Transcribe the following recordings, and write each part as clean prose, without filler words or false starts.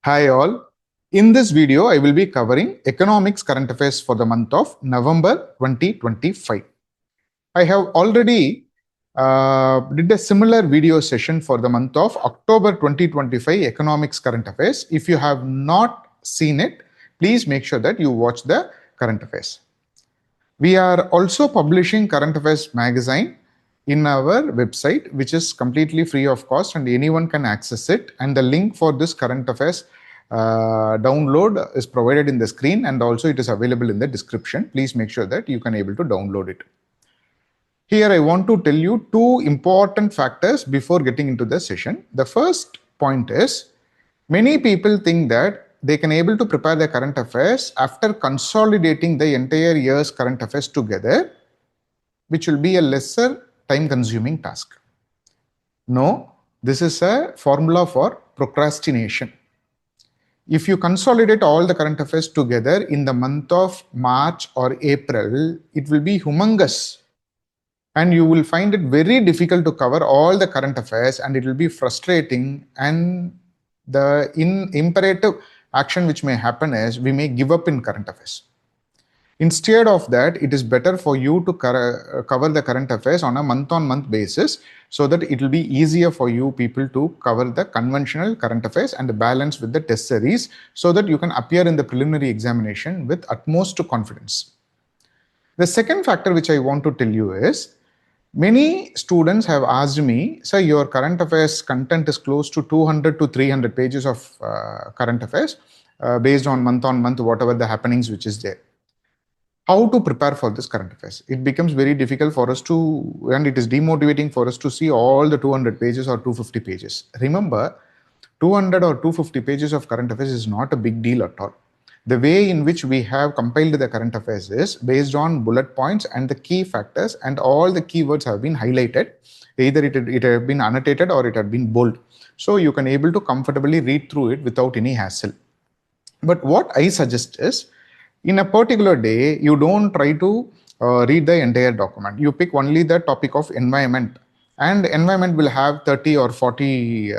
Hi all. In this video, I will be covering economics current affairs for the month of November 2025. I have already did a similar video session for the month of October 2025 economics current affairs. If you have not seen it, please make sure that you watch the current affairs. We are also publishing current affairs magazine in our website, which is completely free of cost and anyone can access it. And the link for this current affairs download is provided in the screen, and also it is available in the description. Please make sure that you can able to download it. Here I want to tell you two important factors before getting into the session. The first point is, many people think that they can able to prepare the current affairs after consolidating the entire year's current affairs together, which will be a lesser time-consuming task. No, this is a formula for procrastination. If you consolidate all the current affairs together in the month of March or April, it will be humongous. And you will find it very difficult to cover all the current affairs, and it will be frustrating. And the imperative action which may happen is we may give up in current affairs. Instead of that, it is better for you to cover the current affairs on a month-on-month basis, so that it will be easier for you people to cover the conventional current affairs and balance with the test series, so that you can appear in the preliminary examination with utmost confidence. The second factor which I want to tell you is, many students have asked me, sir, your current affairs content is close to 200 to 300 pages of current affairs based on month, whatever the happenings which is there. How to prepare for this current affairs? It becomes very difficult for us to, and it is demotivating for us to see all the 200 pages or 250 pages. Remember, 200 or 250 pages of current affairs is not a big deal at all. The way in which we have compiled the current affairs is based on bullet points and the key factors, and all the keywords have been highlighted. Either it had been annotated or it had been bold. So you can able to comfortably read through it without any hassle. But what I suggest is, in a particular day, you don't try to read the entire document. You pick only the topic of environment, and environment will have 30 or 40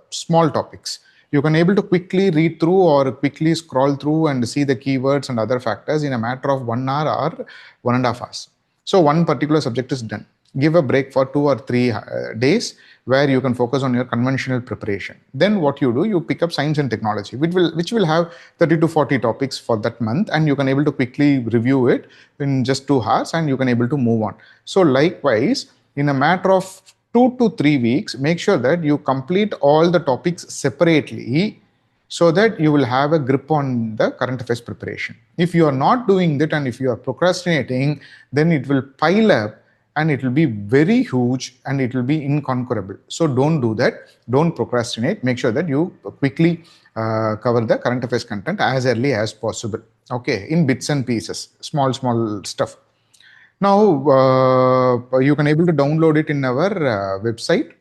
small topics. You can able to quickly read through or quickly scroll through and see the keywords and other factors in a matter of 1 hour or 1.5 hours. So one particular subject is done. Give a break for 2 or 3 days where you can focus on your conventional preparation. Then what you do, you pick up science and technology, which will have 30 to 40 topics for that month, and you can able to quickly review it in just 2 hours, and you can able to move on. So likewise, in a matter of 2 to 3 weeks, make sure that you complete all the topics separately, so that you will have a grip on the current affairs preparation. If you are not doing that and if you are procrastinating, then it will pile up and it will be very huge and it will be inconquerable. So don't do that. Don't procrastinate. Make sure that you quickly cover the current affairs content as early as possible. Okay, in bits and pieces, small stuff. Now, you can able to download it in our website.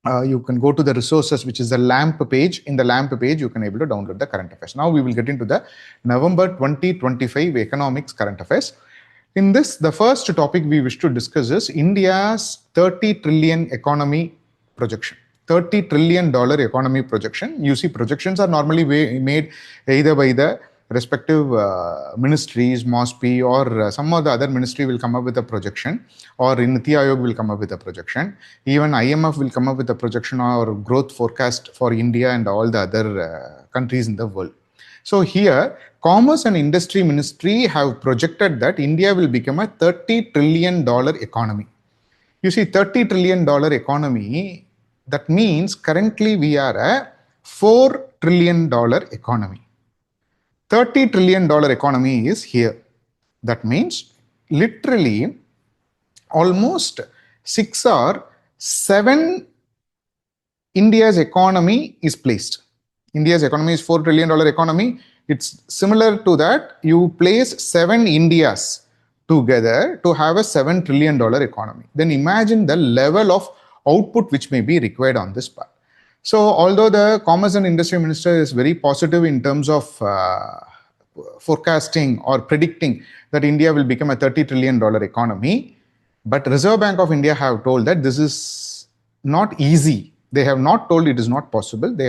You can go to the resources, which is the LAMP page. In the LAMP page, you can able to download the current affairs. Now we will get into the November 2025 economics current affairs. In this, the first topic we wish to discuss is India's 30 trillion economy projection. $30 trillion economy projection. You see, projections are normally made either by the respective ministries, MOSPI, or some of the other ministry will come up with a projection, or Niti Aayog will come up with a projection. Even IMF will come up with a projection or growth forecast for India and all the other countries in the world. So here, Commerce and Industry Ministry have projected that India will become a $30 trillion economy. You see, $30 trillion economy, that means currently we are a $4 trillion economy. $30 trillion economy is here. That means literally almost 6 or 7 India's economy is placed. India's economy is $4 trillion economy. It's similar to that. You place 7 Indias together to have a $7 trillion economy. Then imagine the level of output which may be required on this part. So although the Commerce and Industry Minister is very positive in terms of forecasting or predicting that India will become a $30 trillion economy, but Reserve Bank of India have told that this is not easy. They have not told it is not possible. They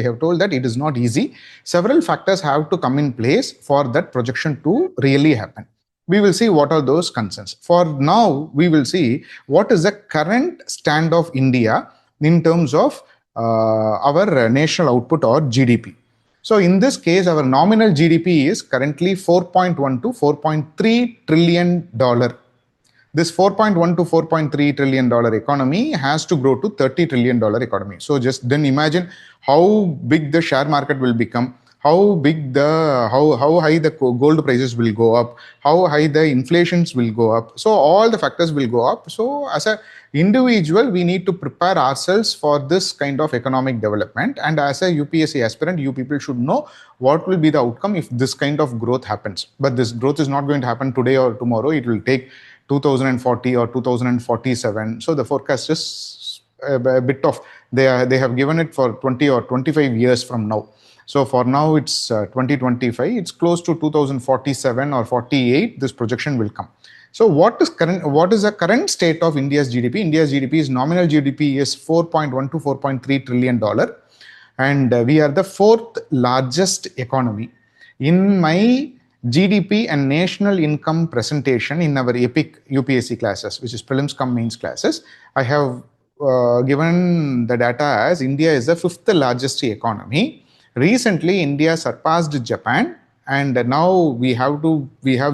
have told that it is not easy. Several factors have to come in place for that projection to really happen. We will see what are those concerns. For now, we will see what is the current stand of India in terms of our national output or GDP. So in this case, our nominal GDP is currently 4.1 to 4.3 trillion dollar. This 4.1 to 4.3 trillion dollar economy has to grow to 30 trillion dollar economy. So just then imagine how big the share market will become, how big how high the gold prices will go up, how high the inflations will go up. So all the factors will go up. So as a individual, we need to prepare ourselves for this kind of economic development. And as a UPSC aspirant, you people should know what will be the outcome if this kind of growth happens. But this growth is not going to happen today or tomorrow. It will take 2040 or 2047. So the forecast is a bit of, they have given it for 20 or 25 years from now. So for now it's 2025. It's close to 2047 or 48. This projection will come. So what is the current state of India's GDP? India's GDP is nominal GDP is 4.1 to 4.3 trillion dollar, and we are the fourth largest economy. In my GDP and national income presentation in our EPIC UPSC classes, which is Prelims Mains classes, I have given the data as India is the fifth largest economy. Recently, India surpassed Japan, and now we have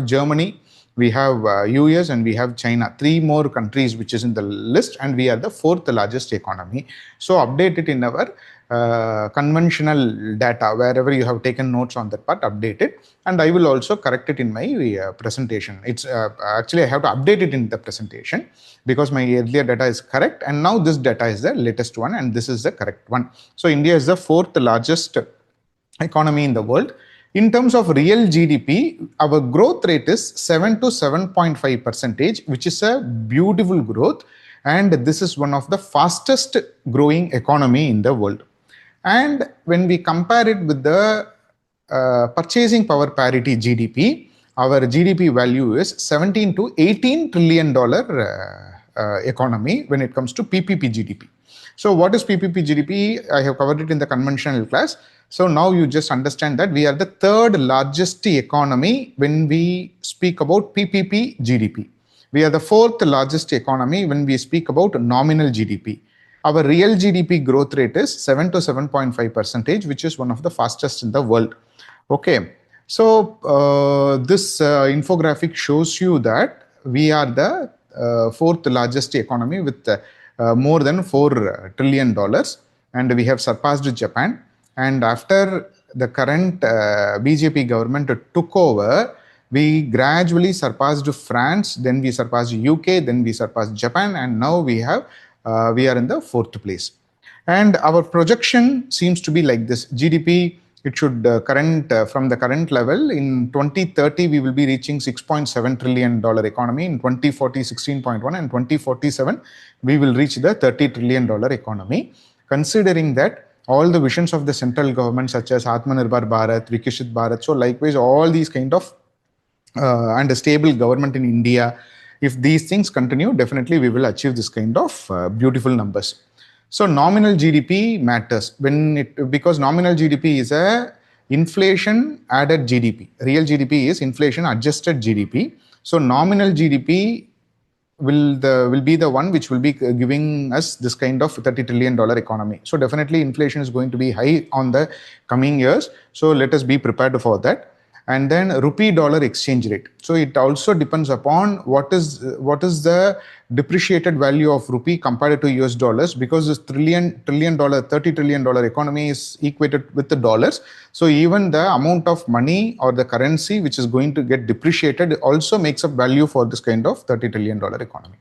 Germany, we have US, and we have China. 3 more countries which is in the list, and we are the fourth largest economy. So update it in our conventional data, wherever you have taken notes on that part, update it, and I will also correct it in my presentation. It's actually I have to update it in the presentation because my earlier data is correct, and now this data is the latest one, and this is the correct one. So India is the fourth largest economy in the world. In terms of real GDP, our growth rate is 7 to 7.5%, which is a beautiful growth, and this is one of the fastest growing economy in the world. And when we compare it with the purchasing power parity GDP, our GDP value is 17 to 18 trillion dollar economy when it comes to PPP GDP. So what is PPP GDP? I have covered it in the conventional class. So now you just understand that we are the third largest economy when we speak about PPP GDP. We are the fourth largest economy when we speak about nominal GDP. Our real GDP growth rate is 7 to 7.5%, which is one of the fastest in the world. Okay, so this infographic shows you that we are the fourth largest economy with more than $4 trillion, and we have surpassed Japan. And after the current BJP government took over, we gradually surpassed France, then we surpassed UK, then we surpassed Japan, and now we are in the fourth place. And our projection seems to be like this. GDP, it should from the current level, in 2030 we will be reaching $6.7 trillion economy, in 2040 16.1, and 2047 we will reach the $30 trillion economy. Considering that all the visions of the central government such as Atmanirbhar Bharat, Viksit Bharat, so likewise all these kind of and a stable government in India, if these things continue, definitely we will achieve this kind of beautiful numbers. So nominal GDP matters because nominal GDP is a inflation added GDP. Real GDP is inflation adjusted GDP. So nominal GDP will be the one which will be giving us this kind of $30 trillion economy. So definitely inflation is going to be high on the coming years. So let us be prepared for that. And then rupee dollar exchange rate. So it also depends upon what is the depreciated value of rupee compared to US dollars, because this $30 trillion economy is equated with the dollars. So even the amount of money or the currency which is going to get depreciated also makes up value for this kind of $30 trillion economy.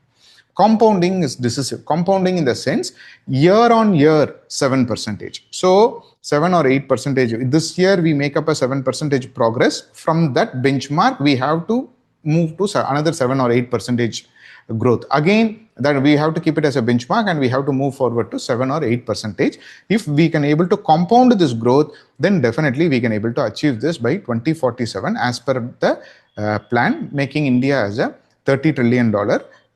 Compounding is decisive. Compounding in the sense year on year 7%. So 7 or 8%. This year we make up a 7% progress. From that benchmark, we have to move to another 7 or 8% growth. Again, that we have to keep it as a benchmark and we have to move forward to 7 or 8%. If we can able to compound this growth, then definitely we can able to achieve this by 2047 as per the plan, making India as a $30 trillion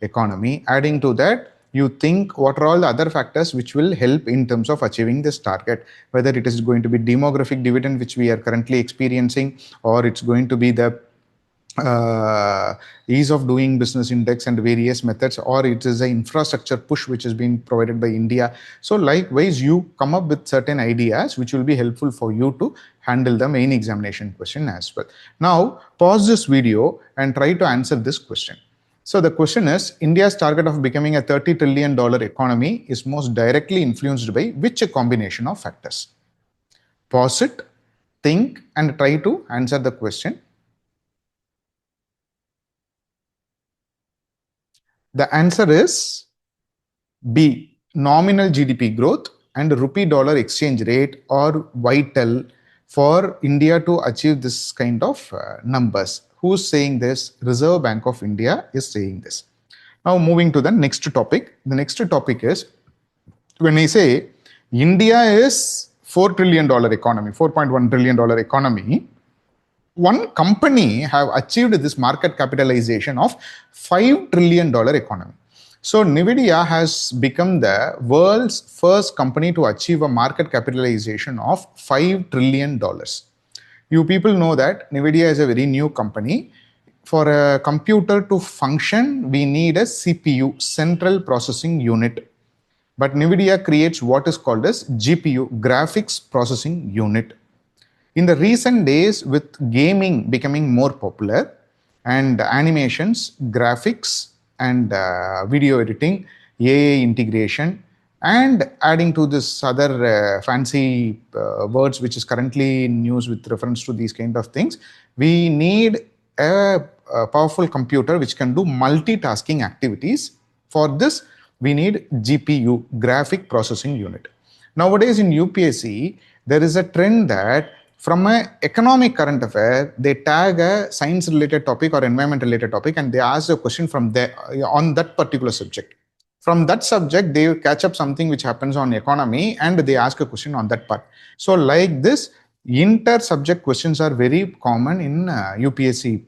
economy. Adding to that, you think what are all the other factors which will help in terms of achieving this target, whether it is going to be demographic dividend which we are currently experiencing, or it's going to be the ease of doing business index and various methods, or it is an infrastructure push which is being provided by India. So likewise, you come up with certain ideas which will be helpful for you to handle the main examination question as well. Now pause this video and try to answer this question. So the question is, India's target of becoming a $30 trillion economy is most directly influenced by which combination of factors? Pause it, think, and try to answer the question. The answer is B. Nominal GDP growth and rupee dollar exchange rate are vital for India to achieve this kind of numbers. Who's saying this? Reserve Bank of India is saying this. Now moving to the next topic. The next topic is, when I say India is $4 trillion economy, $4.1 trillion economy, one company have achieved this market capitalization of $5 trillion economy. So NVIDIA has become the world's first company to achieve a market capitalization of $5 trillion. You people know that NVIDIA is a very new company. For a computer to function, we need a CPU, Central Processing Unit. But NVIDIA creates what is called as GPU, Graphics Processing Unit. In the recent days, with gaming becoming more popular and animations, graphics, and video editing, AI integration, and adding to this other fancy words which is currently in news with reference to these kind of things, we need a powerful computer which can do multitasking activities. For this, we need GPU, Graphic Processing Unit. Nowadays in UPSC, there is a trend that from an economic current affair, they tag a science-related topic or environment-related topic and they ask a question from there on that particular subject. From that subject, they catch up something which happens on economy and they ask a question on that part. So like this, inter-subject questions are very common in UPSC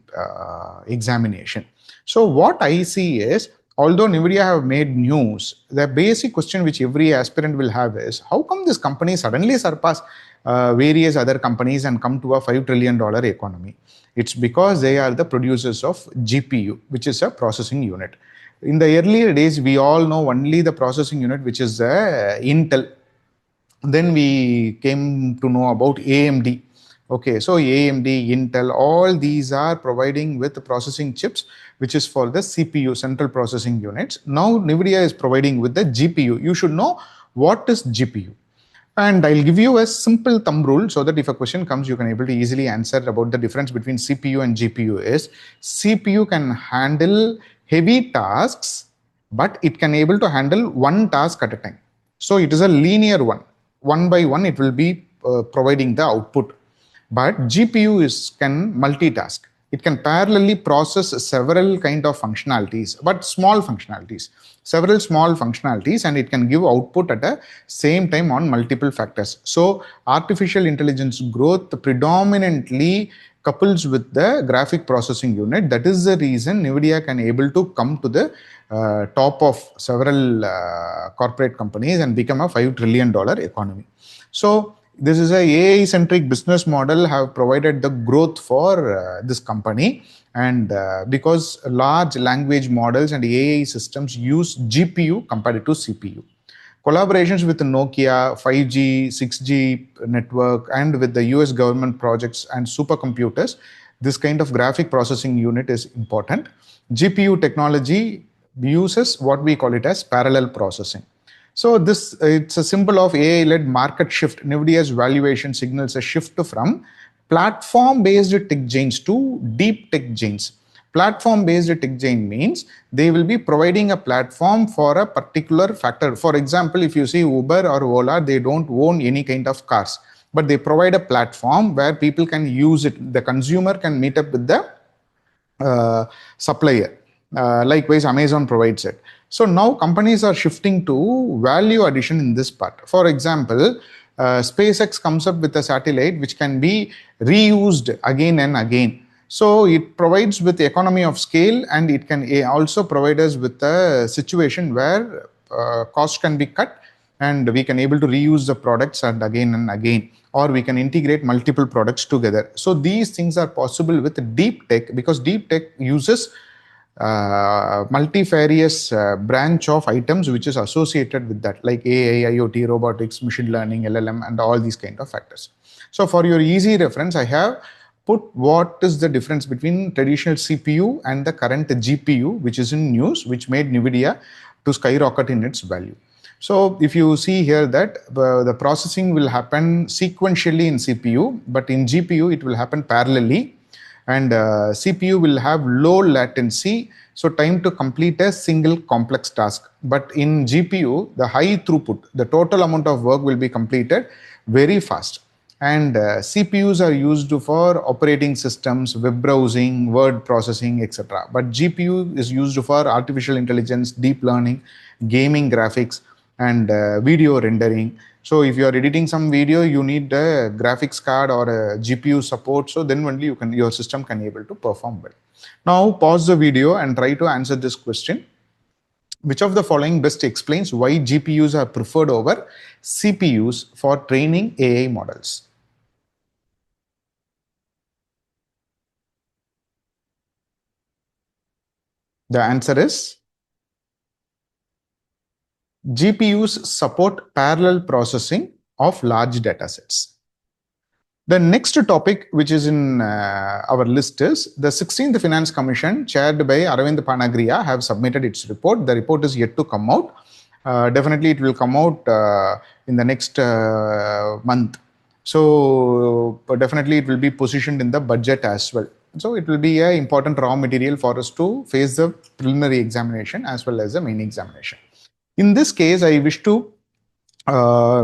examination. So what I see is, although NVIDIA have made news, the basic question which every aspirant will have is, how come this company suddenly surpass various other companies and come to a $5 trillion economy? It's because they are the producers of GPU, which is a processing unit. In the earlier days, we all know only the processing unit, which is Intel. Then we came to know about AMD. Okay, so AMD, Intel, all these are providing with processing chips, which is for the CPU, Central Processing Units. Now NVIDIA is providing with the GPU. You should know what is GPU. And I'll give you a simple thumb rule so that if a question comes, you can able to easily answer about the difference between CPU and GPU is, CPU can handle heavy tasks, but it can able to handle one task at a time. So it is a linear one. One by one, it will be providing the output. But GPU can multitask. It can parallelly process several kind of functionalities, but small functionalities, several small functionalities, and it can give output at the same time on multiple factors. So artificial intelligence growth predominantly couples with the graphic processing unit. That is the reason NVIDIA can able to come to the top of several corporate companies and become a $5 trillion economy. So this is a AI-centric business model have provided the growth for this company, and because large language models and AI systems use GPU compared to CPU. Collaborations with Nokia, 5G, 6G network, and with the US government projects and supercomputers, this kind of graphic processing unit is important. GPU technology uses what we call it as parallel processing. So this, it's a symbol of AI-led market shift. NVIDIA's valuation signals a shift from platform-based tech giants to deep tech giants. Platform-based tech giant means they will be providing a platform for a particular factor. For example, if you see Uber or Ola, they don't own any kind of cars, but they provide a platform where people can use it. The consumer can meet up with the supplier. Likewise, Amazon provides it. So now companies are shifting to value addition in this part. For example, SpaceX comes up with a satellite which can be reused again and again. So it provides with the economy of scale, and it can also provide us with a situation where cost can be cut, and we can able to reuse the products and again, or we can integrate multiple products together. So these things are possible with deep tech, because deep tech uses multifarious branch of items which is associated with that, like AI, IoT, robotics, machine learning, LLM, and all these kind of factors. So for your easy reference, I have put what is the difference between traditional CPU and the current GPU, which is in news, which made NVIDIA to skyrocket in its value. So if you see here that the processing will happen sequentially in CPU, but in GPU it will happen parallelly, and CPU will have low latency, so time to complete a single complex task. But in GPU, the high throughput, the total amount of work will be completed very fast. And CPUs are used for operating systems, web browsing, word processing, etc. But GPU is used for artificial intelligence, deep learning, gaming graphics, and video rendering. So if you are editing some video, you need a graphics card or a GPU support. So then only your system can be able to perform well. Now pause the video and try to answer this question. Which of the following best explains why GPUs are preferred over CPUs for training AI models? The answer is GPUs support parallel processing of large data sets. The next topic which is in our list is the 16th Finance Commission, chaired by Aravind Panagriya, have submitted its report. The report is yet to come out. Definitely it will come out in the next month. So definitely it will be positioned in the budget as well. So it will be an important raw material for us to face the preliminary examination as well as the main examination. In this case, I wish to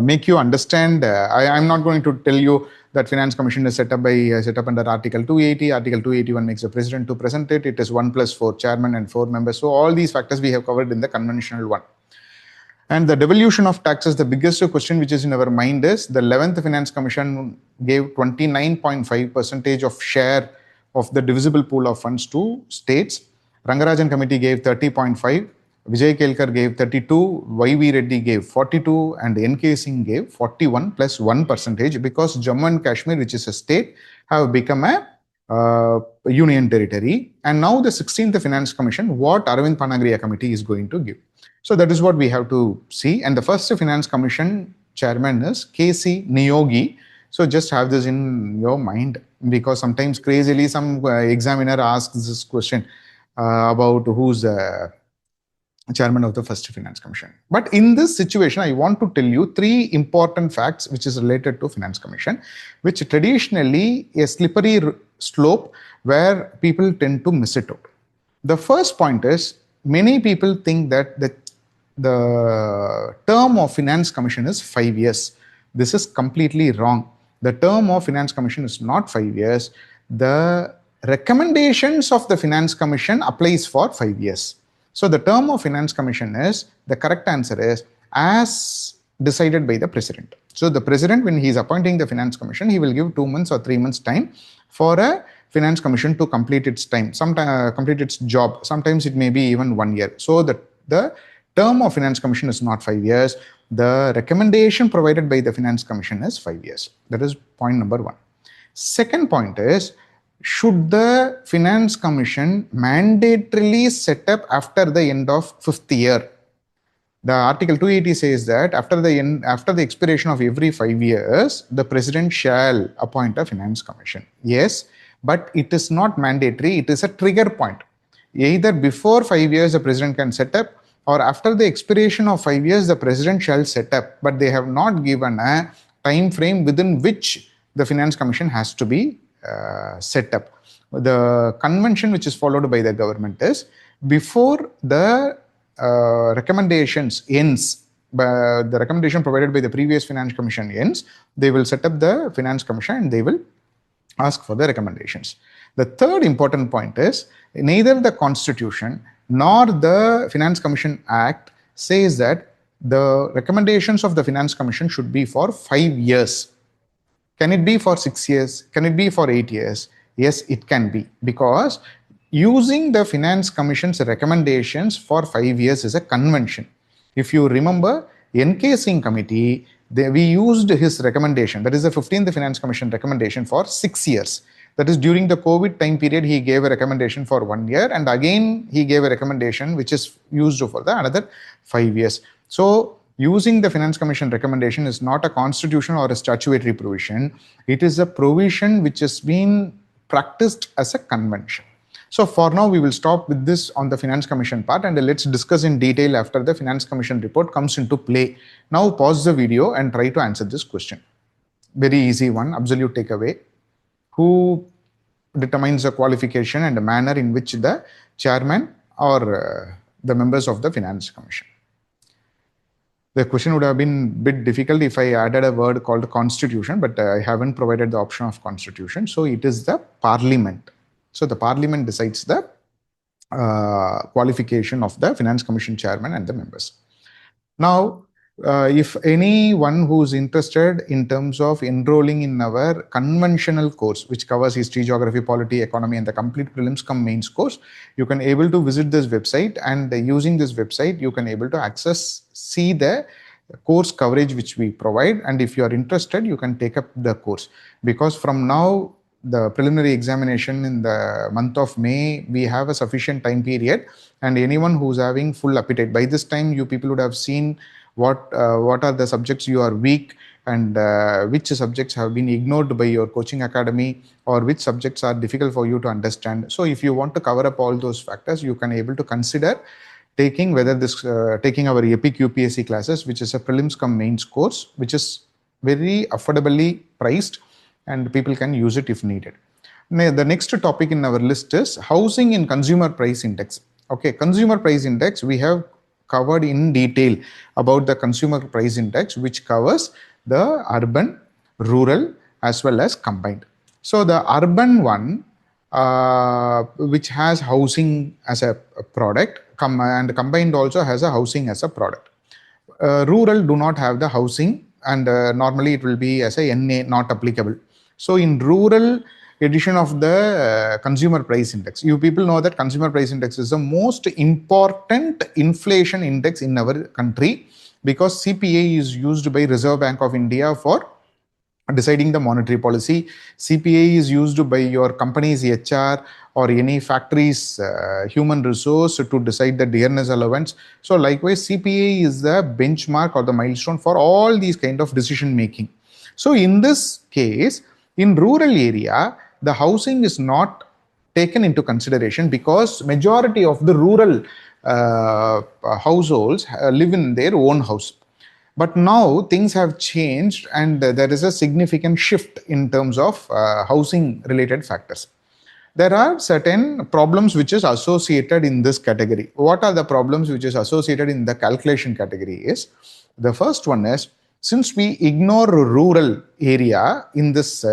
make you understand. I'm not going to tell you that Finance Commission is set up under Article 280. Article 281 makes the President to present it. It is 1+4 chairman and 4 members. So all these factors we have covered in the conventional one. And the devolution of taxes, the biggest question which is in our mind is the 11th Finance Commission gave 29.5% of share of the divisible pool of funds to states. Rangarajan Committee gave 30.5. Vijay Kelkar gave 32, YV Reddy gave 42, and NK Singh gave 41 plus 1%, because Jammu and Kashmir, which is a state, have become a union territory. And now the 16th Finance Commission, what Aravind Panagriya Committee is going to give. So that is what we have to see. And the first Finance Commission chairman is KC Niyogi. So just have this in your mind, because sometimes crazily some examiner asks this question about who's chairman of the first Finance Commission. But in this situation, I want to tell you 3 important facts which is related to Finance Commission, which traditionally a slippery slope where people tend to miss it out. The first point is, many people think that the term of Finance Commission is 5 years. This is completely wrong. The term of Finance Commission is not 5 years. The recommendations of the Finance Commission applies for 5 years. So the term of Finance Commission is, the correct answer is, as decided by the President. So the President, when he is appointing the Finance Commission, he will give 2 months or 3 months time for a Finance Commission to complete its time, complete its job. Sometimes it may be even 1 year. So the term of Finance Commission is not 5 years. The recommendation provided by the Finance Commission is 5 years. That is point number 1. Second point is, should the Finance Commission mandatorily set up after the end of 5th year? The Article 280 says that after the expiration of every 5 years, the President shall appoint a Finance Commission. Yes, but it is not mandatory. It is a trigger point. Either before 5 years, the President can set up, or after the expiration of 5 years, the President shall set up. But they have not given a time frame within which the Finance Commission has to be set up. The convention which is followed by the government is, before the recommendations ends, the recommendation provided by the previous Finance Commission ends, they will set up the Finance Commission and they will ask for the recommendations. The third important point is, neither the Constitution nor the Finance Commission Act says that the recommendations of the Finance Commission should be for 5 years. Can it be for 6 years? Can it be for 8 years? Yes, it can be, because using the Finance Commission's recommendations for 5 years is a convention. If you remember, NK Singh committee, we used his recommendation, that is the 15th Finance Commission recommendation, for 6 years. That is, during the COVID time period, he gave a recommendation for 1 year, and again he gave a recommendation which is used for the another 5 years. So using the Finance Commission recommendation is not a constitution or a statutory provision. It is a provision which has been practiced as a convention. So for now, we will stop with this on the Finance Commission part, and let's discuss in detail after the Finance Commission report comes into play. Now pause the video and try to answer this question. Very easy one, absolute takeaway. Who determines the qualification and the manner in which the chairman or the members of the Finance Commission? The question would have been a bit difficult if I added a word called constitution, but I haven't provided the option of constitution. So it is the parliament. So the parliament decides the qualification of the Finance Commission chairman and the members. Now, if anyone who is interested in terms of enrolling in our conventional course, which covers history, geography, polity, economy, and the complete prelims cum mains course, you can able to visit this website, and using this website, you can able to see the course coverage which we provide. And if you are interested, you can take up the course, because from now, the preliminary examination in the month of May, we have a sufficient time period, and anyone who's having full appetite, by this time you people would have seen what are the subjects you are weak, and which subjects have been ignored by your coaching academy, or which subjects are difficult for you to understand. So if you want to cover up all those factors, you can able to consider taking taking our EPIC UPSC classes, which is a prelims cum mains course, which is very affordably priced, and people can use it if needed. The next topic in our list is housing in consumer price index. Okay, consumer price index, we have covered in detail about the consumer price index, which covers the urban, rural, as well as combined. So the urban one, which has housing as a product, and combined also has a housing as a product. Rural do not have the housing, and normally it will be as a NA, not applicable. So in rural edition of the consumer price index, you people know that consumer price index is the most important inflation index in our country, because CPI is used by Reserve Bank of India for deciding the monetary policy. CPI is used by your company's HR or any factory's human resource to decide the dearness allowance. So likewise, CPI is the benchmark or the milestone for all these kind of decision making. So in this case, in rural area, the housing is not taken into consideration, because majority of the rural households live in their own house. But now things have changed, and there is a significant shift in terms of housing related factors. There are certain problems which is associated in this category. What are the problems which is associated in the calculation category is, the first one is, since we ignore rural area in this,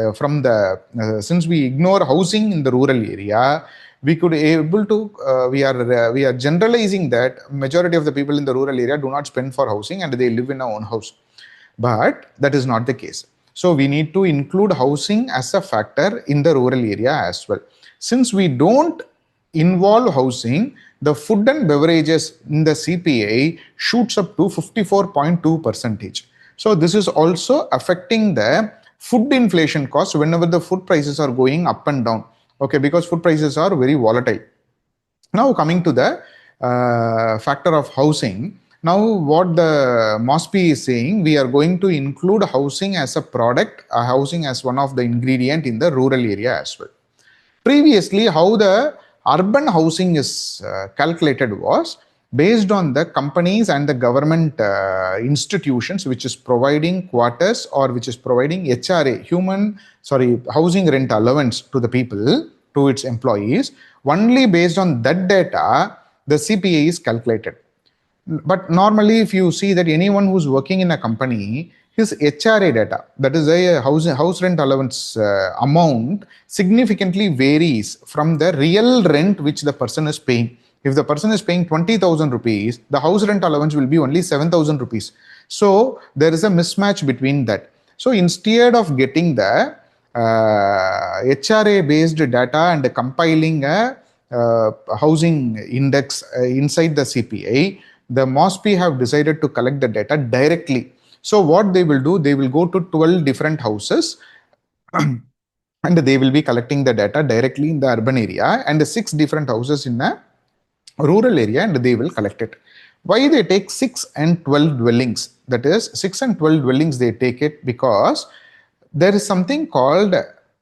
since we ignore housing in the rural area, we could able to, we are generalizing that majority of the people in the rural area do not spend for housing and they live in a own house. But that is not the case. So we need to include housing as a factor in the rural area as well. Since we don't involve housing, the food and beverages in the CPI shoots up to 54.2%. So this is also affecting the food inflation cost whenever the food prices are going up and down. Okay, because food prices are very volatile. Now coming to the factor of housing. Now what the MOSPI is saying, we are going to include housing as a product, housing as one of the ingredient in the rural area as well. Previously, how the urban housing is calculated was based on the companies and the government institutions which is providing quarters or which is providing HRA, housing rent allowance to the people, to its employees. Only based on that data, the CPI is calculated. But normally, if you see that anyone who's working in a company, his HRA data, that is a house rent allowance amount, significantly varies from the real rent which the person is paying. If the person is paying 20,000 rupees, the house rent allowance will be only 7,000 rupees. So there is a mismatch between that. So instead of getting the HRA based data and compiling a housing index inside the CPI, the MOSPI have decided to collect the data directly. So what they will do, they will go to 12 different houses and they will be collecting the data directly in the urban area, and 6 different houses in a rural area, and they will collect it. Why they take 6 and 12 dwellings? That is 6 and 12 dwellings they take it because there is something called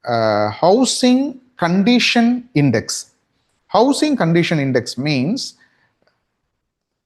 housing condition index. Housing condition index means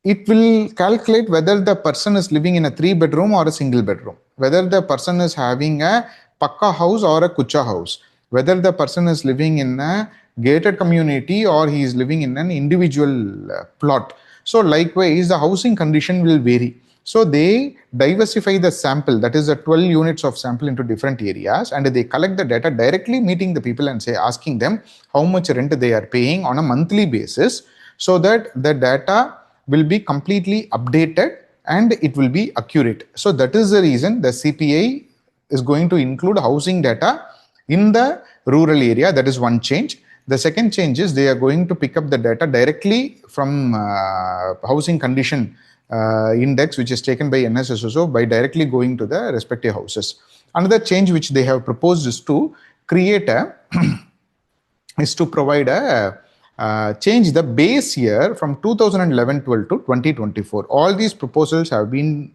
it will calculate whether the person is living in a 3-bedroom or a single bedroom, whether the person is having a pakka house or a kucha house, whether the person is living in a gated community or he is living in an individual plot. So likewise, the housing condition will vary. So they diversify the sample, that is the 12 units of sample, into different areas, and they collect the data directly, meeting the people and asking them how much rent they are paying on a monthly basis, so that the data will be completely updated and it will be accurate. So that is the reason the CPI is going to include housing data in the rural area. That is one change. The second change is they are going to pick up the data directly from housing condition index, which is taken by NSSO, by directly going to the respective houses. Another change which they have proposed is to create a is to provide a change the base year from 2011-12 to 2024. All these proposals have been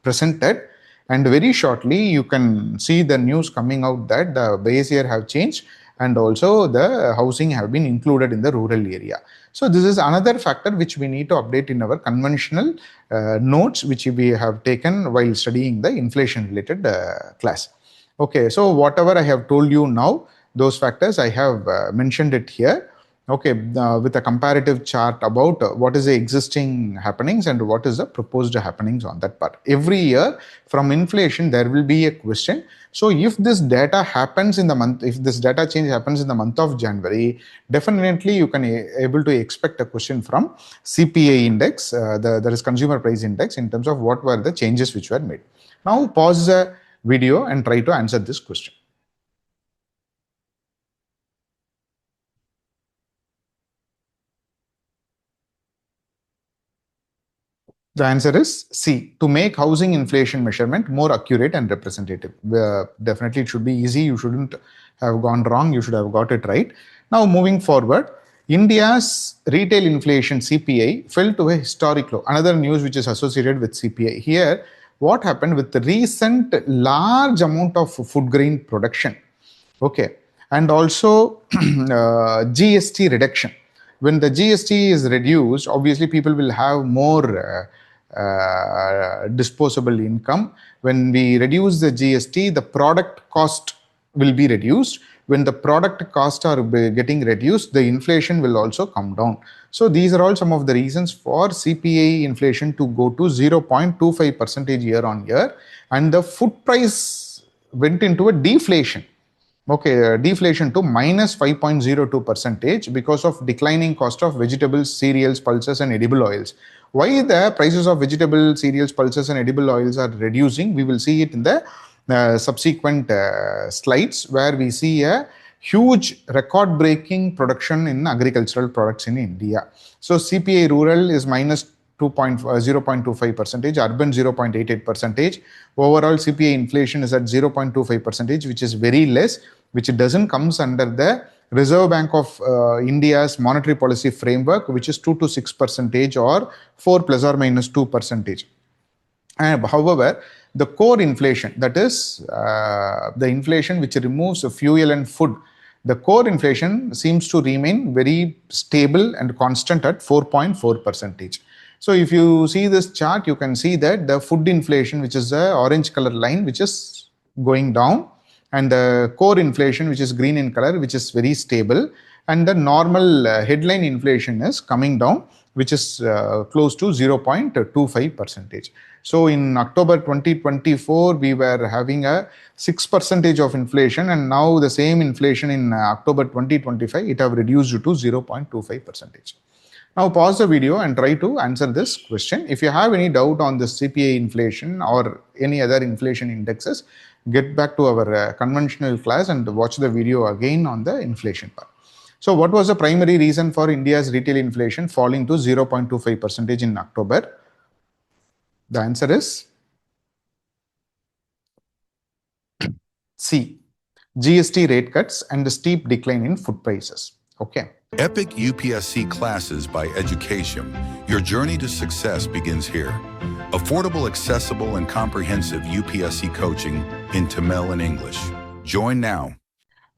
presented, and very shortly you can see the news coming out that the base year have changed and also the housing have been included in the rural area. So this is another factor which we need to update in our conventional notes which we have taken while studying the inflation related class. Okay, so whatever I have told you now, those factors I have mentioned it here. Okay, with a comparative chart about what is the existing happenings and what is the proposed happenings on that part. Every year from inflation there will be a question. So if this data happens in the month, if this data change happens in the month of January, definitely you can able to expect a question from CPI index, that is consumer price index, in terms of what were the changes which were made. Now pause the video and try to answer this question. The answer is C, to make housing inflation measurement more accurate and representative. Definitely it should be easy. You shouldn't have gone wrong. You should have got it right. Now moving forward, India's retail inflation CPI fell to a historic low. Another news which is associated with CPI. Here, what happened with the recent large amount of food grain production? Okay, and also GST reduction. When the GST is reduced, obviously people will have more disposable income. When we reduce the GST, the product cost will be reduced. When the product costs are getting reduced, the inflation will also come down. So these are all some of the reasons for CPI inflation to go to 0.25% year on year, and the food price went into a deflation. Okay, deflation to minus 5.02% because of declining cost of vegetables, cereals, pulses, and edible oils. Why the prices of vegetables, cereals, pulses, and edible oils are reducing? We will see it in the subsequent slides, where we see a huge record-breaking production in agricultural products in India. So CPI rural is minus 0.25%, urban 0.88%. Overall CPI inflation is at 0.25%, which is very less, which doesn't comes under the Reserve Bank of India's monetary policy framework, which is 2 to 6% or 4 plus or minus 2%. However, the core inflation, that is the inflation which removes fuel and food, the core inflation seems to remain very stable and constant at 4.4%. So if you see this chart, you can see that the food inflation, which is the orange color line, which is going down, and the core inflation, which is green in color, which is very stable, and the normal headline inflation is coming down, which is close to 0.25%. So in October 2024, we were having a 6% of inflation, and now the same inflation in October 2025, it have reduced to 0.25%. Now pause the video and try to answer this question. If you have any doubt on the CPI inflation or any other inflation indexes, get back to our conventional class and watch the video again on the inflation part. So what was the primary reason for India's retail inflation falling to 0.25% in October? The answer is C. GST rate cuts and the steep decline in food prices. Okay. Epic UPSC Classes by Educasium. Your journey to success begins here. Affordable, accessible, and comprehensive UPSC coaching in Tamil and English. Join now.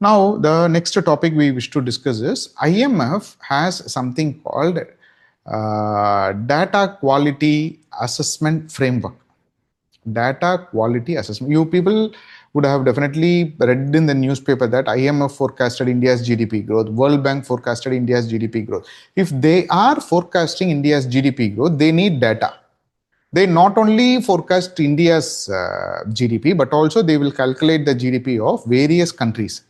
Now, the next topic we wish to discuss is IMF has something called Data Quality Assessment Framework. Data Quality Assessment. You people would have definitely read in the newspaper that IMF forecasted India's GDP growth, World Bank forecasted India's GDP growth. If they are forecasting India's GDP growth, they need data. They not only forecast India's GDP, but also they will calculate the GDP of various countries.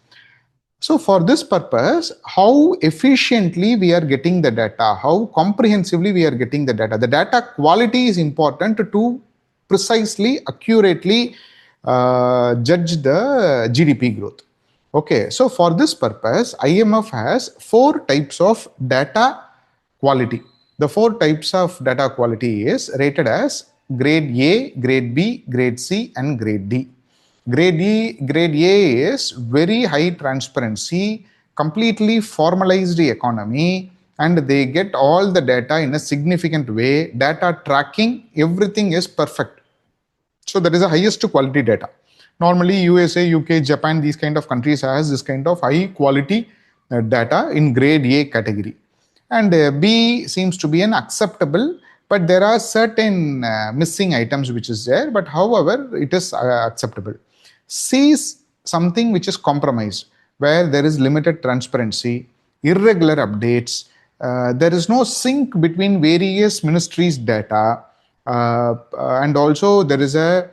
So for this purpose, how efficiently we are getting the data, how comprehensively we are getting the data quality is important to precisely, accurately judge the GDP growth. Okay, so for this purpose, IMF has 4 types of data quality. The 4 types of data quality is rated as grade A, grade B, grade C, and grade D. Grade A is very high transparency, completely formalized economy, and they get all the data in a significant way. Data tracking, everything is perfect. So that is the highest quality data. Normally USA, UK, Japan, these kind of countries has this kind of high quality data in grade A category. And B seems to be an acceptable, but there are certain missing items which is there, but however it is acceptable. C is something which is compromised, where there is limited transparency, irregular updates, there is no sync between various ministries' data, and also there is a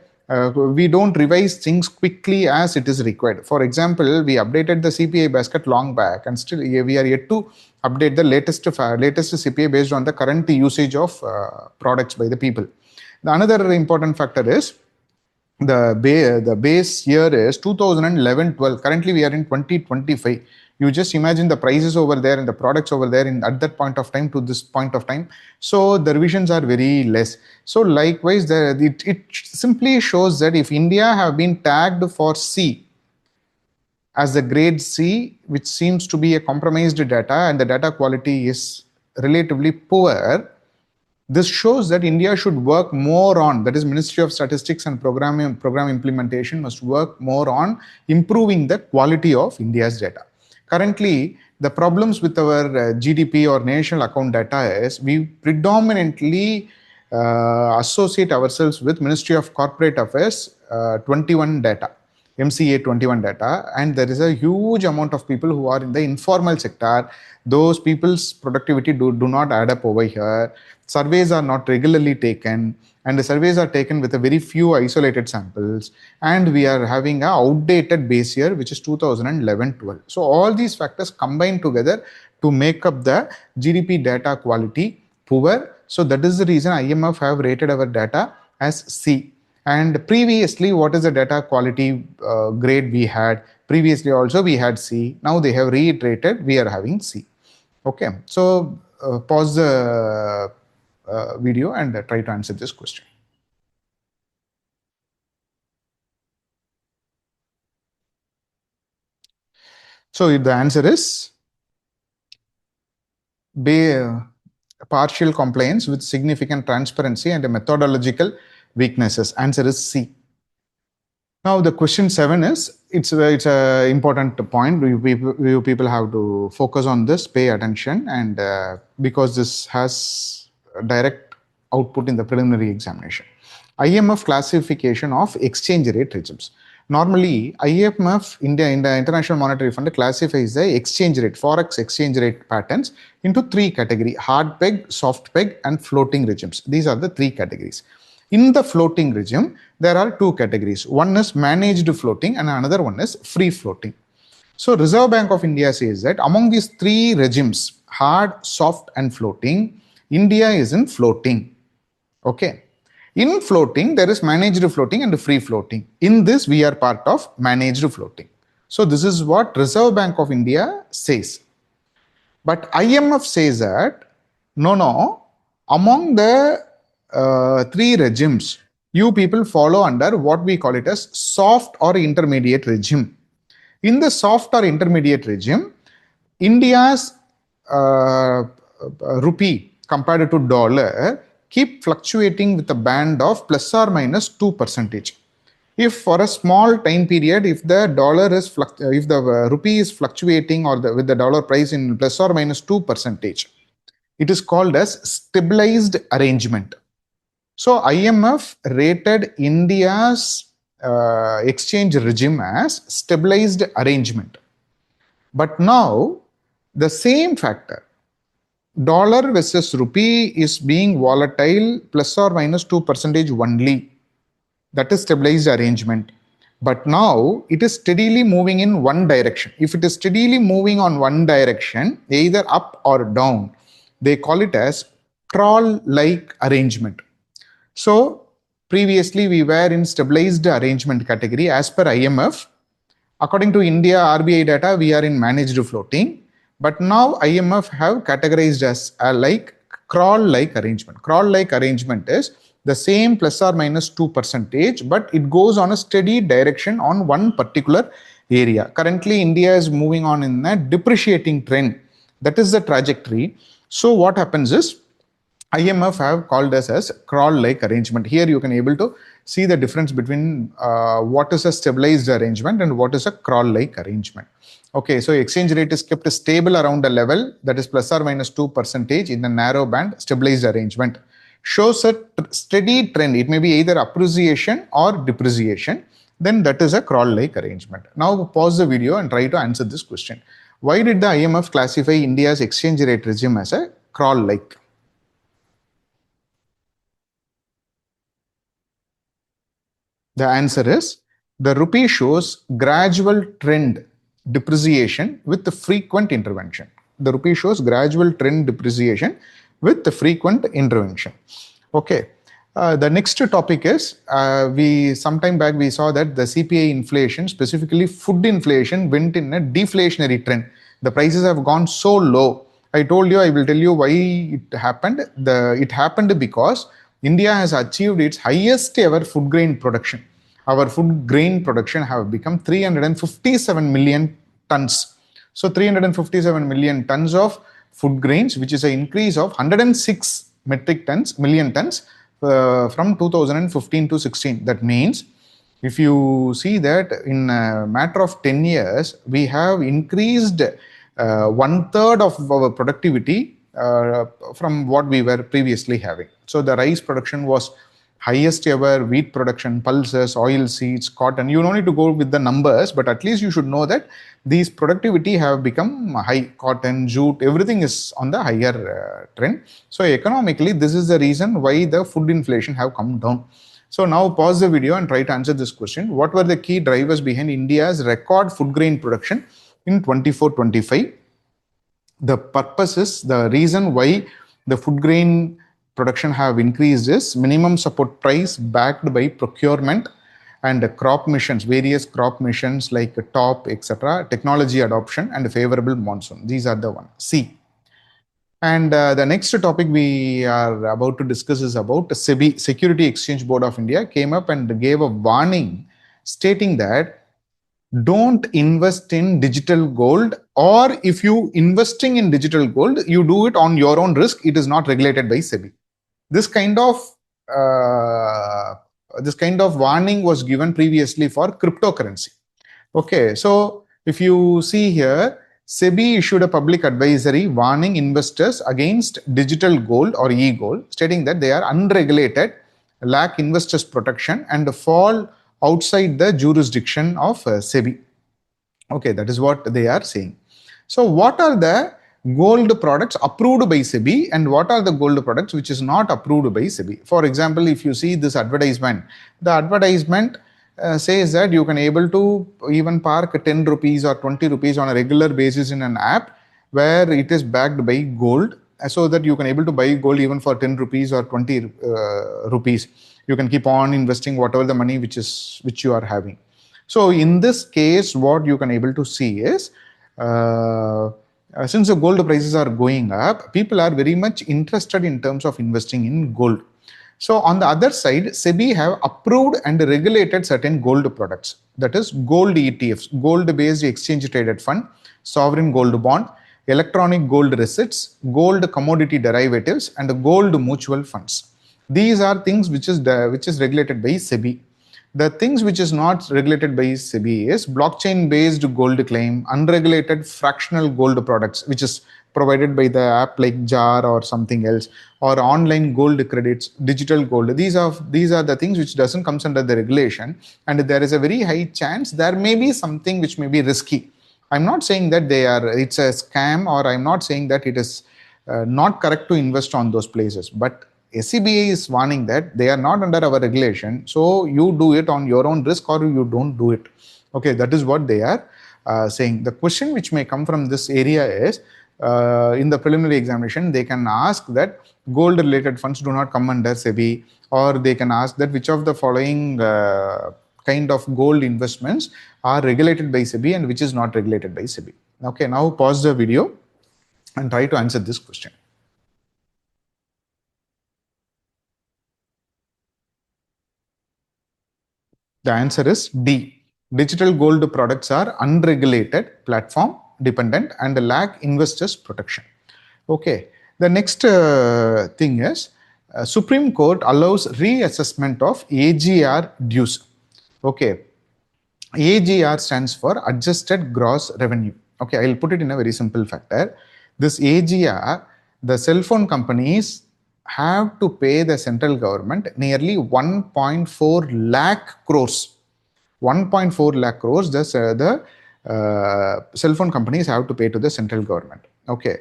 we don't revise things quickly as it is required. For example, we updated the CPI basket long back, and still we are yet to update the latest CPI based on the current usage of products by the people. The another important factor is the base year is 2011-12. Currently, we are in 2025. You just imagine the prices over there and the products over there at that point of time to this point of time. So the revisions are very less. So likewise, it simply shows that if India have been tagged for C as the grade C, which seems to be a compromised data and the data quality is relatively poor, this shows that India should work more on, that is Ministry of Statistics and Program Implementation must work more on improving the quality of India's data. Currently, the problems with our GDP or national account data is we predominantly associate ourselves with Ministry of Corporate Affairs 21 data. MCA 21 data, and there is a huge amount of people who are in the informal sector. Those people's productivity do not add up over here. Surveys are not regularly taken, and the surveys are taken with a very few isolated samples, and we are having an outdated base year, which is 2011-12. So all these factors combine together to make up the GDP data quality poor. So that is the reason IMF have rated our data as C. And previously, what is the data quality grade we had? Previously also we had C. Now they have reiterated, we are having C. Okay, so pause the video and try to answer this question. So the answer is partial compliance with significant transparency and methodological weaknesses. Answer is C. Now the question 7 is, it's a important point. You people have to focus on this, pay attention, and because this has direct output in the preliminary examination. IMF classification of exchange rate regimes. Normally, IMF, India, in the International Monetary Fund, classifies the exchange rate, Forex exchange rate patterns into 3 categories: hard peg, soft peg, and floating regimes. These are the 3 categories. In the floating regime, there are 2 categories. One is managed floating and another one is free floating. So Reserve Bank of India says that among these 3 regimes, hard, soft, and floating, India is in floating. Okay. In floating, there is managed floating and free floating. In this, we are part of managed floating. So this is what Reserve Bank of India says. But IMF says that, no, among the three regimes you people follow under what we call it as soft or intermediate regime. In the soft or intermediate regime, India's rupee compared to dollar keep fluctuating with a band of plus or minus 2%. If for a small time period, if the dollar is if the rupee is fluctuating or with the dollar price in plus or minus 2%, it is called as stabilized arrangement. So IMF rated India's exchange regime as stabilized arrangement. But now the same factor, dollar versus rupee, is being volatile plus or minus 2% only. That is stabilized arrangement. But now it is steadily moving in one direction. If it is steadily moving on one direction, either up or down, they call it as trawl-like arrangement. So previously we were in stabilized arrangement category as per IMF. According to India RBI data, we are in managed floating. But now IMF have categorized as a like crawl-like arrangement. Crawl-like arrangement is the same plus or minus 2%, but it goes on a steady direction on one particular area. Currently, India is moving on in a depreciating trend. That is the trajectory. So what happens is, IMF have called us as crawl-like arrangement. Here you can able to see the difference between what is a stabilized arrangement and what is a crawl-like arrangement. Okay, so exchange rate is kept stable around a level that is plus or minus 2% in a narrow band. Stabilized arrangement shows a steady trend. It may be either appreciation or depreciation. Then that is a crawl-like arrangement. Now pause the video and try to answer this question. Why did the IMF classify India's exchange rate regime as a crawl-like? The answer is, the rupee shows gradual trend depreciation with the frequent intervention. The rupee shows gradual trend depreciation with the frequent intervention. Okay. The next topic is, sometime back we saw that the CPI inflation, specifically food inflation, went in a deflationary trend. The prices have gone so low. I told you, I will tell you why it happened. It happened because India has achieved its highest ever food grain production. Our food grain production have become 357 million tons. So 357 million tons of food grains, which is an increase of 106 million tons from 2015 to 16. That means, if you see that in a matter of 10 years, we have increased 1/3 of our productivity from what we were previously having. So the rice production was highest ever, wheat production, pulses, oil seeds, cotton. You don't need to go with the numbers, but at least you should know that these productivity have become high. Cotton, jute, everything is on the higher trend. So economically, this is the reason why the food inflation have come down. So now pause the video and try to answer this question. What were the key drivers behind India's record food grain production in 24-25? The purpose is, the reason why the food grain production have increased is minimum support price backed by procurement and crop missions, various crop missions like TOP, etc., technology adoption and favorable monsoon. These are the one. C. And the next topic we are about to discuss is about SEBI, Security Exchange Board of India, came up and gave a warning stating that don't invest in digital gold, or if you investing in digital gold, you do it on your own risk. It is not regulated by SEBI. This kind of warning was given previously for cryptocurrency. Okay, so if you see here, SEBI issued a public advisory warning investors against digital gold or e-gold, stating that they are unregulated, lack investors protection, and fall outside the jurisdiction of SEBI. Okay, that is what they are saying. So what are the gold products approved by SEBI and what are the gold products which is not approved by SEBI? For example, if you see this advertisement, the advertisement says that you can able to even park 10 rupees or 20 rupees on a regular basis in an app where it is backed by gold, so that you can able to buy gold even for 10 rupees or 20 rupees. You can keep on investing whatever the money which you are having. So in this case, what you can able to see is, since the gold prices are going up, people are very much interested in terms of investing in gold. So on the other side, SEBI have approved and regulated certain gold products. That is gold ETFs, gold-based exchange-traded fund, sovereign gold bond, electronic gold receipts, gold commodity derivatives, and gold mutual funds. These are things which is regulated by SEBI. The things which is not regulated by SEBI is blockchain-based gold claim, unregulated fractional gold products, which is provided by the app like JAR or something else, or online gold credits, digital gold. These are the things which doesn't comes under the regulation, and there is a very high chance there may be something which may be risky. I'm not saying that it's a scam, or I'm not saying that it is not correct to invest on those places, but SCBA is warning that they are not under our regulation, so you do it on your own risk or you don't do it. Okay, that is what they are saying. The question which may come from this area is, in the preliminary examination, they can ask that gold related funds do not come under SEBI, or they can ask that which of the following kind of gold investments are regulated by SEBI and which is not regulated by SEBI. Okay, now pause the video and try to answer this question. The answer is D. Digital gold products are unregulated, platform dependent, and lack investors protection. Okay. The next thing is Supreme Court allows reassessment of AGR dues. Okay. AGR stands for adjusted gross revenue. Okay, I'll put it in a very simple factor. This AGR, the cell phone companies have to pay the central government nearly 1.4 lakh crores. 1.4 lakh crores the cell phone companies have to pay to the central government. Okay.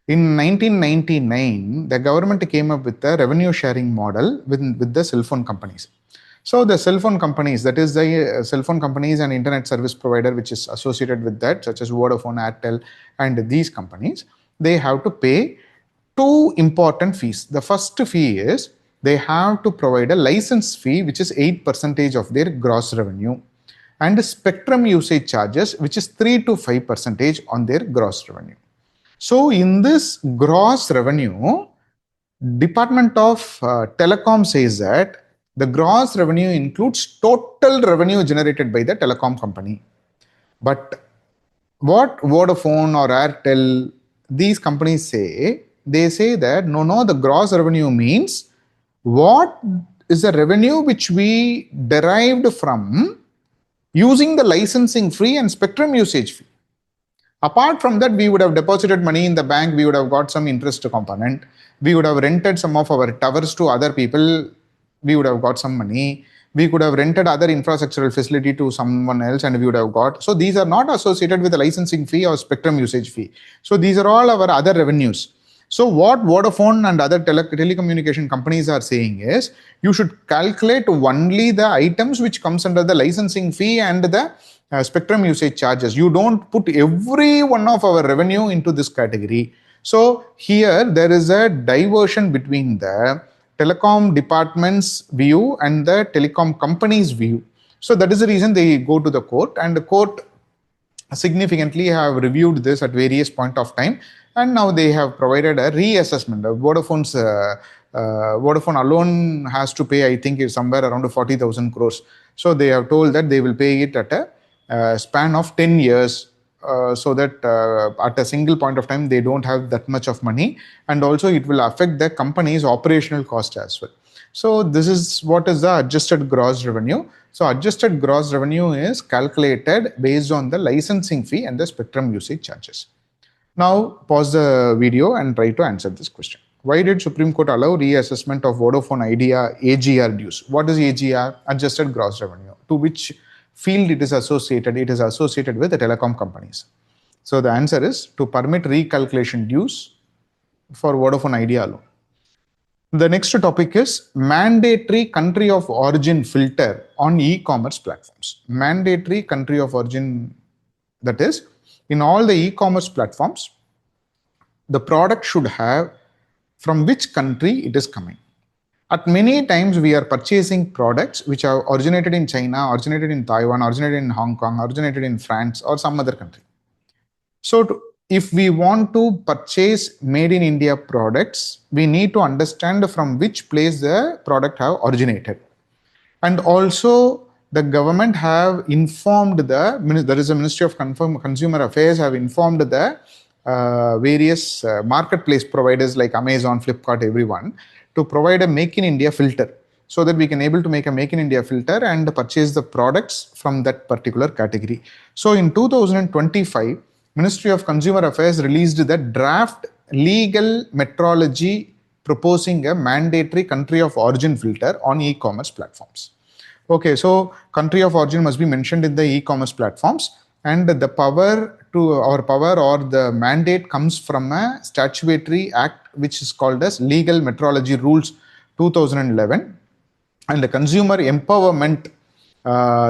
In 1999, the government came up with a revenue sharing model with the cell phone companies. So the cell phone companies, that is the cell phone companies and internet service provider which is associated with that, such as Vodafone, Airtel, and these companies, they have to pay two important fees. The first fee is they have to provide a license fee which is 8% of their gross revenue, and spectrum usage charges which is 3 to 5% on their gross revenue. So in this gross revenue, Department of Telecom says that the gross revenue includes total revenue generated by the telecom company. But what Vodafone or Airtel, these companies say, they say that no, the gross revenue means what is the revenue which we derived from using the licensing fee and spectrum usage fee. Apart from that, we would have deposited money in the bank, we would have got some interest component, we would have rented some of our towers to other people, we would have got some money, we could have rented other infrastructural facility to someone else and we would have got. So these are not associated with the licensing fee or spectrum usage fee. So these are all our other revenues. So what Vodafone and other telecommunication companies are saying is, you should calculate only the items which comes under the licensing fee and the spectrum usage charges. You don't put every one of our revenue into this category. So here there is a diversion between the telecom department's view and the telecom company's view. So that is the reason they go to the court, and the court significantly have reviewed this at various point of time, and now they have provided a reassessment. Vodafone alone has to pay, I think, somewhere around 40,000 crores. So they have told that they will pay it at a span of 10 years. So that at a single point of time, they don't have that much of money, and also it will affect the company's operational cost as well. So this is what is the adjusted gross revenue. So adjusted gross revenue is calculated based on the licensing fee and the spectrum usage charges. Now pause the video and try to answer this question. Why did Supreme Court allow reassessment of Vodafone Idea AGR dues? What is AGR? Adjusted gross revenue. To which field it is associated? It is associated with the telecom companies. So the answer is to permit recalculation dues for Vodafone Idea alone. The next topic is mandatory country of origin filter on e-commerce platforms. Mandatory country of origin, that is, in all the e-commerce platforms, the product should have from which country it is coming. At many times, we are purchasing products which are originated in China, originated in Taiwan, originated in Hong Kong, originated in France, or some other country. So if we want to purchase made in India products, we need to understand from which place the product have originated. And also the government have informed there is a Ministry of Consumer Affairs have informed the various marketplace providers like Amazon, Flipkart, everyone to provide a Make in India filter, so that we can able to make a Make in India filter and purchase the products from that particular category. So in 2025, Ministry of Consumer Affairs released the draft legal metrology proposing a mandatory country of origin filter on e-commerce platforms. Okay, so country of origin must be mentioned in the e-commerce platforms, and the power or the mandate comes from a statutory act which is called as Legal Metrology Rules 2011, and the consumer empowerment.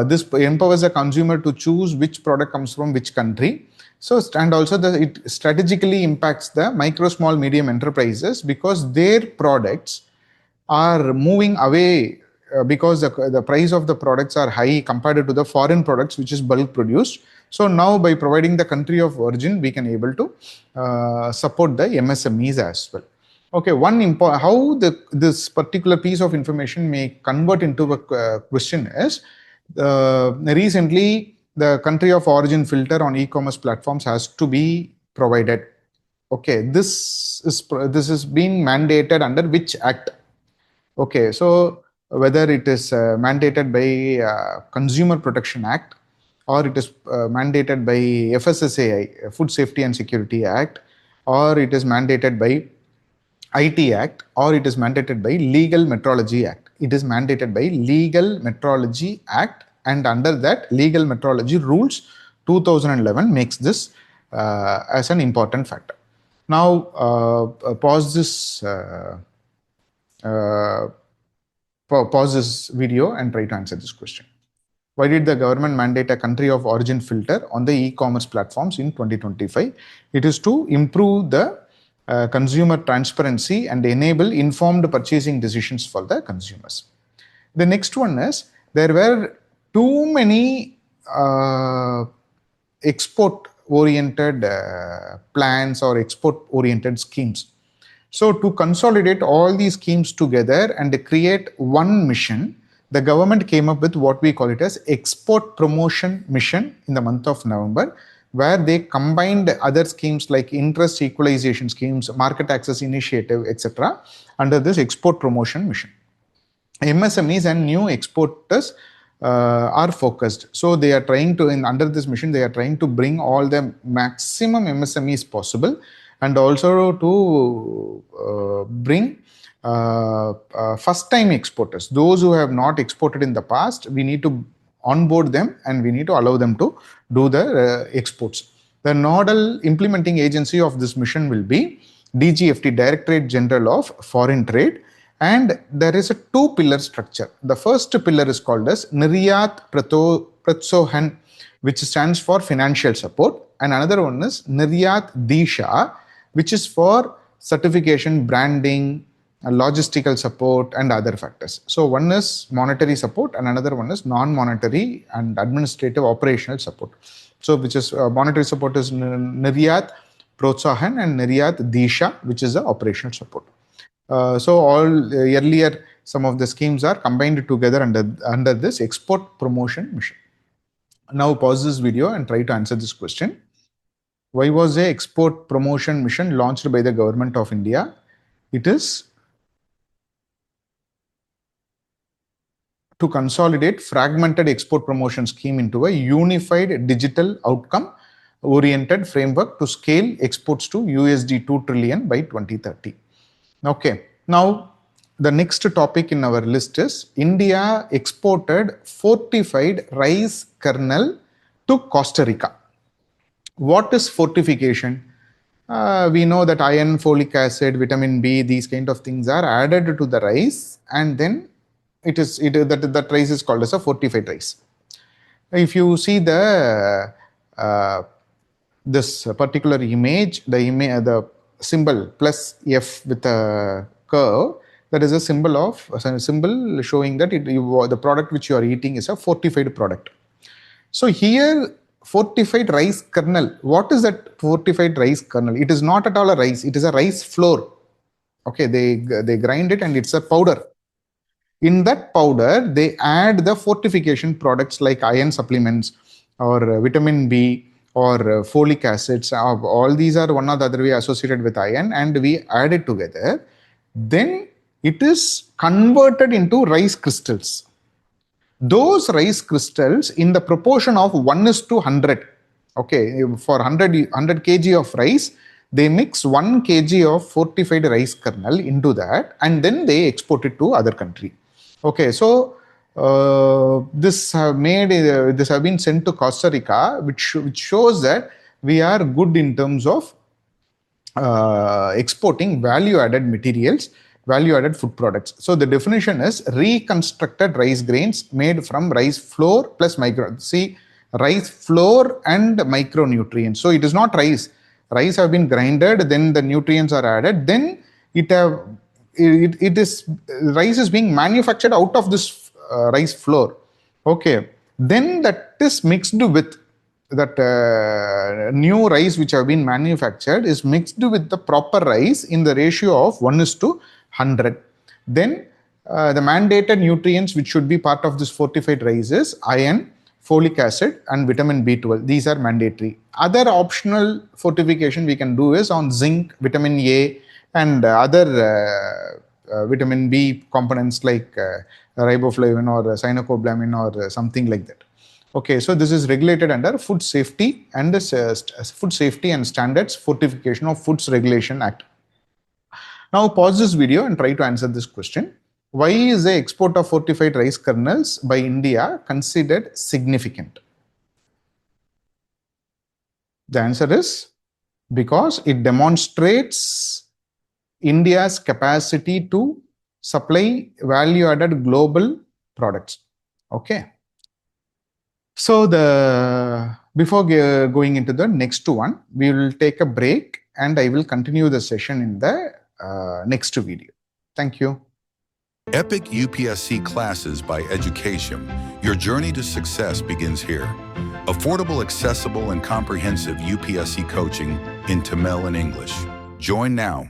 This empowers the consumer to choose which product comes from which country. So, and also it strategically impacts the micro, small, medium enterprises because their products are moving away because the price of the products are high compared to the foreign products which is bulk produced. So now by providing the country of origin, we can able to support the MSMEs as well. Okay, how this particular piece of information may convert into a question is, recently the country of origin filter on e-commerce platforms has to be provided. Okay, this is being mandated under which act? Okay, so whether it is mandated by Consumer Protection Act, or it is mandated by FSSAI, Food Safety and Security Act, or it is mandated by IT Act, or it is mandated by Legal Metrology Act. It is mandated by Legal Metrology Act, and under that Legal Metrology Rules 2011 makes this as an important factor. Now pause this video and try to answer this question. Why did the government mandate a country of origin filter on the e-commerce platforms in 2025? It is to improve the consumer transparency and enable informed purchasing decisions for the consumers. The next one is, there were too many export-oriented plans or export-oriented schemes. So to consolidate all these schemes together and create one mission, the government came up with what we call it as Export Promotion Mission in the month of November, where they combined other schemes like interest equalization schemes, market access initiative, etc. under this Export Promotion Mission. MSMEs and new exporters are focused. So they are trying to, under this mission, they are trying to bring all the maximum MSMEs possible, and also to bring first-time exporters. Those who have not exported in the past, we need to onboard them and we need to allow them to do the exports. The nodal implementing agency of this mission will be DGFT, Directorate General of Foreign Trade, and there is a two-pillar structure. The first pillar is called as Niryat Protsohan, which stands for financial support, and another one is Niryat Disha, which is for certification, branding, logistical support and other factors. So one is monetary support and another one is non-monetary and administrative operational support. So which is monetary support is Niryat Protsahan and Niryat Disha, which is the operational support. So all earlier some of the schemes are combined together under this Export Promotion Mission. Now pause this video and try to answer this question. Why was the Export Promotion Mission launched by the Government of India? It is to consolidate fragmented export promotion scheme into a unified digital outcome oriented framework to scale exports to USD 2 trillion by 2030. Okay, now the next topic in our list is India exported fortified rice kernel to Costa Rica. What is fortification? We know that iron, folic acid, vitamin B, these kind of things are added to the rice, and then that rice is called as a fortified rice. If you see the this particular image, the symbol plus F with a curve, that is a symbol showing that the product which you are eating is a fortified product. So here fortified rice kernel. What is that fortified rice kernel? It is not at all a rice. It is a rice flour. Okay, they grind it and it's a powder. In that powder, they add the fortification products like iron supplements or vitamin B or folic acids. All these are one or the other way associated with iron, and we add it together. Then it is converted into rice crystals. Those rice crystals in the proportion of 1:100. Okay, for 100 kg of rice, they mix 1 kg of fortified rice kernel into that, and then they export it to other country. Okay, so this have been sent to Costa Rica, which shows that we are good in terms of exporting value-added materials, value-added food products. So the definition is reconstructed rice grains made from rice flour plus micro. See, rice flour and micronutrients. So it is not rice. Rice have been grinded, then the nutrients are added, then rice is being manufactured out of this rice flour. Okay, then that is mixed with that new rice which have been manufactured is mixed with the proper rice in the ratio of 1:100. Then the mandated nutrients which should be part of this fortified rice is iron, folic acid and vitamin B12. These are mandatory. Other optional fortification we can do is on zinc, vitamin A and other vitamin B components like riboflavin or cyanocobalamin or something like that. Okay, so this is regulated under Food Safety and Food Safety and Standards Fortification of Foods Regulation Act. Now pause this video and try to answer this question. Why is the export of fortified rice kernels by India considered significant? The answer is because it demonstrates India's capacity to supply value-added global products. Okay. So before going into the next one, we will take a break and I will continue the session in the next video. Thank you. Epic UPSC Classes by Educasium. Your journey to success begins here. Affordable, accessible, and comprehensive UPSC coaching in Tamil and English. Join now.